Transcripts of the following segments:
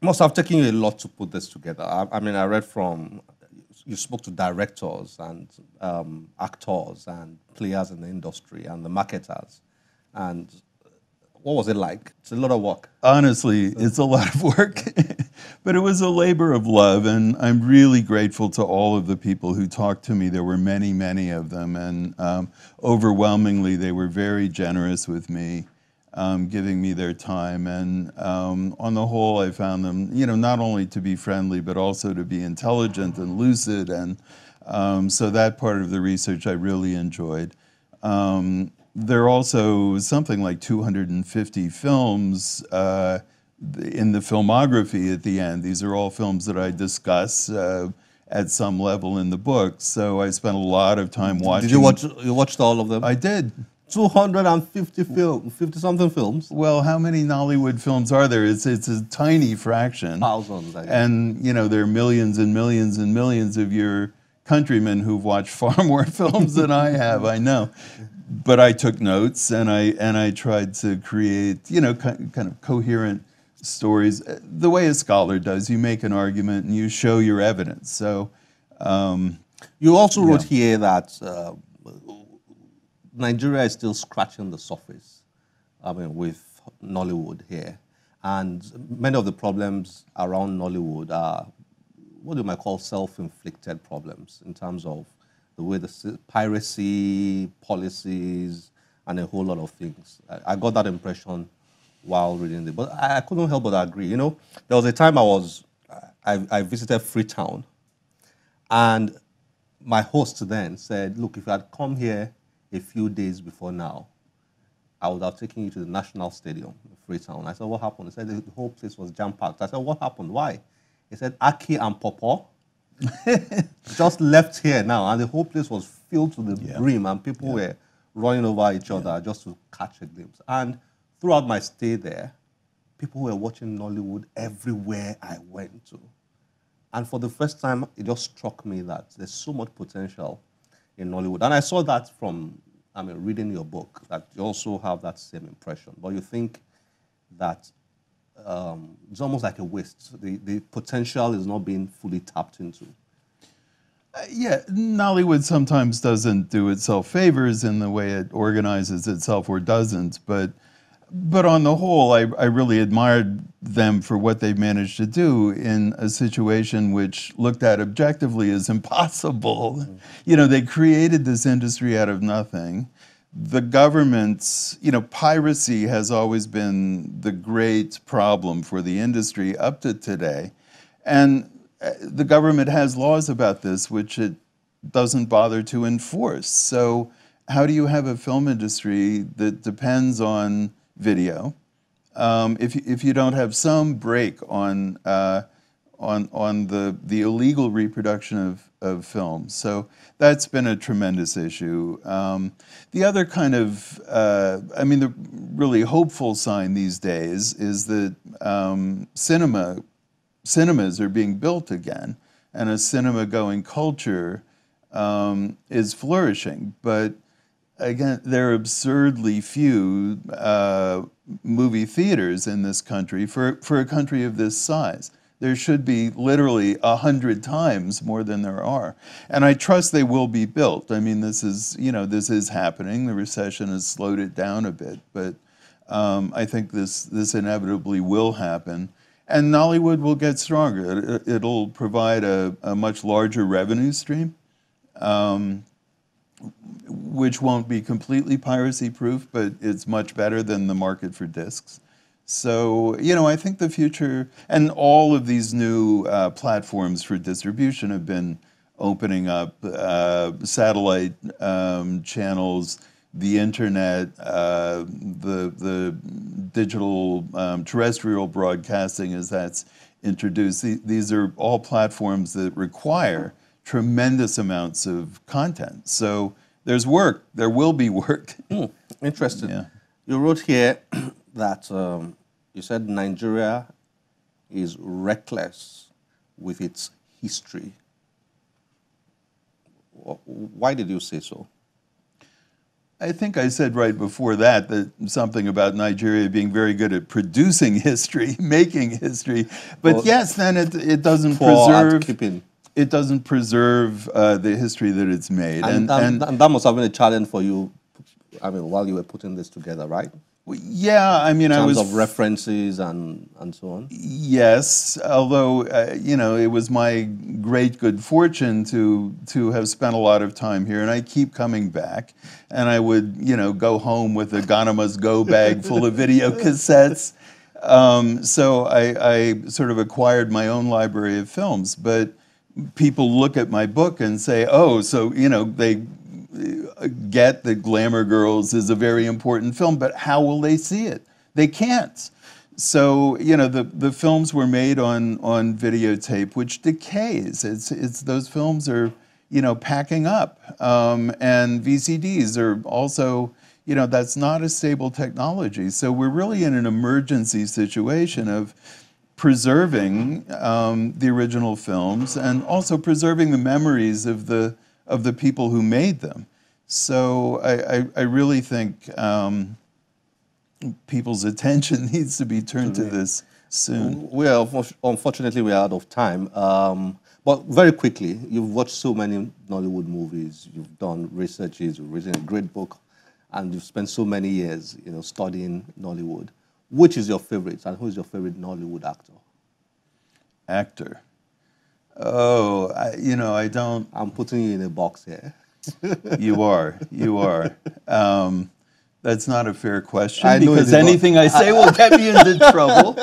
Must have taken you a lot to put this together. I mean, I read from, you spoke to directors and actors and players in the industry and the marketers. And what was it like? It's a lot of work. Honestly, it's a lot of work, but it was a labor of love, and I'm really grateful to all of the people who talked to me. There were many, many of them, and overwhelmingly, they were very generous with me, giving me their time. And on the whole, I found them, not only to be friendly, but also to be intelligent and lucid. And so that part of the research I really enjoyed. There are also something like 250 films in the filmography at the end. These are all films that I discuss at some level in the book. So I spent a lot of time watching. Did you watch? You watched all of them? I did. 250 films, 50-something films. Well, how many Nollywood films are there? It's a tiny fraction. Thousands, I guess. And there are millions and millions and millions of your countrymen who've watched far more films than I have. I know. But I took notes, and I tried to create, kind of coherent stories. The way a scholar does, you make an argument and you show your evidence. So, you also wrote here that Nigeria is still scratching the surface. I mean, with Nollywood here, and many of the problems around Nollywood are what you might call self-inflicted problems in terms of the way the piracy policies and a whole lot of things. I got that impression while reading it, but I couldn't help but agree. There was a time I visited Freetown, and my host then said, "Look, if you had come here a few days before now, I would have taken you to the National Stadium, Freetown." I said, "What happened?" He said, "The whole place was jam-packed." I said, "What happened? Why?" He said, "Aki and Popo just left here now, and the whole place was filled to the brim, and people were running over each other just to catch a glimpse." And throughout my stay there, people were watching Nollywood everywhere I went to. And for the first time, it just struck me that there's so much potential in Nollywood. And I saw that from, reading your book, that you also have that same impression. But you think that it's almost like a waste. The potential is not being fully tapped into. Yeah, Nollywood sometimes doesn't do itself favors in the way it organizes itself or doesn't, but on the whole, I really admired them for what they managed to do in a situation which looked at objectively as impossible. They created this industry out of nothing. The government's, piracy has always been the great problem for the industry up to today. And the government has laws about this, which it doesn't bother to enforce. So how do you have a film industry that depends on video if you don't have some break on the illegal reproduction of films? So that's been a tremendous issue. The other kind of, the really hopeful sign these days is that cinemas are being built again, and a cinema-going culture is flourishing. But again, there are absurdly few movie theaters in this country for a country of this size. There should be literally 100 times more than there are. And I trust they will be built. This is happening. The recession has slowed it down a bit, but I think this inevitably will happen. And Nollywood will get stronger. It'll provide a much larger revenue stream, which won't be completely piracy-proof, but it's much better than the market for discs. So, I think the future, and all of these new platforms for distribution have been opening up, satellite channels, the internet, the digital terrestrial broadcasting as that's introduced. These are all platforms that require tremendous amounts of content. So there's work. There will be work. Interesting. Yeah. You wrote here that you said Nigeria is reckless with its history. Why did you say so? I think I said right before that something about Nigeria being very good at producing history, making history. But Well, yes, then it doesn't poor at preserve. keeping. It doesn't preserve the history that it's made, And that must have been a challenge for you, I mean, while you were putting this together, right? yeah, I mean, In I terms was of references and so on. yes, although you know, it was my great good fortune to have spent a lot of time here, and I keep coming back, and I would, you know, go home with a Ghana Must Go bag full of video cassettes. So I sort of acquired my own library of films, but people look at my book and say, oh, so, you know, they get that Glamour Girls is a very important film, but how will they see it? They can't. So, you know, the films were made on videotape, which decays. It's those films are, you know, packing up. And VCDs are also, you know, that's not a stable technology. So we're really in an emergency situation of preserving the original films and also preserving the memories of the people who made them. So I really think people's attention needs to be turned to this soon. Unfortunately, we're out of time. But very quickly, you've watched so many Nollywood movies, you've done researches, you've written a great book, and you've spent so many years, you know, studying Nollywood. Which is your favorite, and who is your favorite Nollywood actor? Actor. Oh, you know, I don't. I'm putting you in a box here. You are. You are. That's not a fair question I know because anything I say will get me into trouble.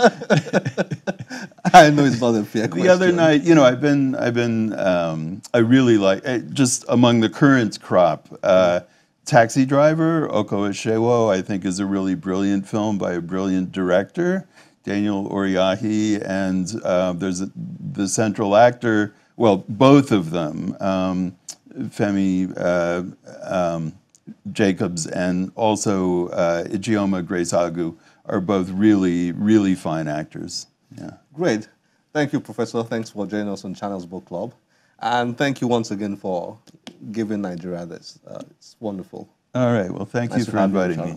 I know it's not a fair question. The other night, you know, I really like, just among the current crop, Taxi Driver, Oko Eshewo, I think is a really brilliant film by a brilliant director, Daniel Oriahi, and there's the central actor, well, both of them, Femi Jacobs and also Ijeoma Grace Agu are both really, really fine actors. Yeah. Great. Thank you, Professor. Thanks for joining us on Channels Book Club. And thank you once again for giving Nigeria this. It's wonderful. All right. Well, thank you for inviting me.